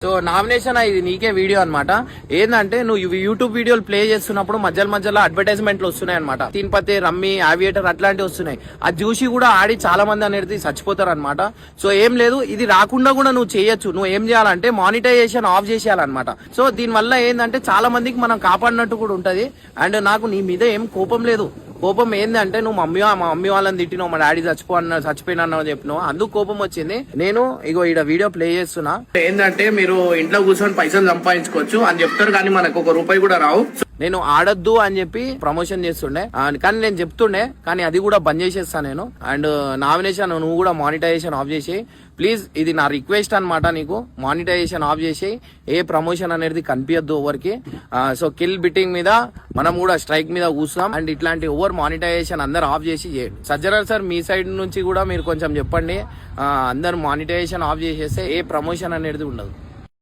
So nomination ఇది నీకే video అన్నమాట. ఏంటంటే నువ్వు యూట్యూబ్ వీడియోలు ప్లే చేస్తున్నప్పుడు మధ్యలో అడ్వర్టైజ్మెంట్లు వస్తున్నాయి అనమాట. తిన్పతి, రమ్మీ, ఆవియేటర్ అట్లాంటివి వస్తున్నాయి. అది చూసి కూడా ఆడి చాలా మంది అనేది చచ్చిపోతారు అనమాట. సో ఏం లేదు, ఇది రాకుండా కూడా నువ్వు చేయొచ్చు. నువ్వు ఏం చేయాలంటే మానిటైజేషన్ ఆఫ్ చేసేయాలన్నమాట. సో దీని వల్ల ఏంటంటే చాలా మందికి మనం కాపాడినట్టు కూడా ఉంటది. అండ్ నాకు నీ మీద ఏం కోపం లేదు. కోపం ఏంటంటే నువ్వు మా మమ్మీ వాళ్ళని తిట్టినావు, మా డాడీ చచ్చిపోయినా చెప్పినావు, అందుకు కోపం వచ్చింది. నేను ఇగో ఈడ వీడియో ప్లే చేస్తున్నా. ఏంటంటే మీరు ఇంట్లో కూర్చొని పైసలు సంపాదించుకోవచ్చు అని చెప్తారు, కానీ మనకు ₹1 కూడా రావు. నేను ఆడొద్దు అని చెప్పి ప్రమోషన్ చేస్తుండే, కానీ నేను చెప్తుండే, కానీ అది కూడా బంద్ చేసేస్తా నేను. అండ్ నామినేషన్ నువ్వు కూడా మానిటైజేషన్ ఆఫ్ చేసి ప్లీజ్, ఇది నా రిక్వెస్ట్ అనమాట. నీకు మానిటైజేషన్ ఆఫ్ చేసి ఏ ప్రమోషన్ అనేది కనిపించద్దు ఎవరికి. సో కిల్ బిట్టింగ్ మీద మనం కూడా స్ట్రైక్ మీద కూర్చున్నాం. అండ్ ఇట్లాంటి ఓవర్ మానిటైజేషన్ అందరు ఆఫ్ చేసి సజ్జరాజ్ సార్ మీ సైడ్ నుంచి కూడా మీరు కొంచెం చెప్పండి. అందరు మానిటైజేషన్ ఆఫ్ చేసేస్తే ఏ ప్రమోషన్ అనేది ఉండదు.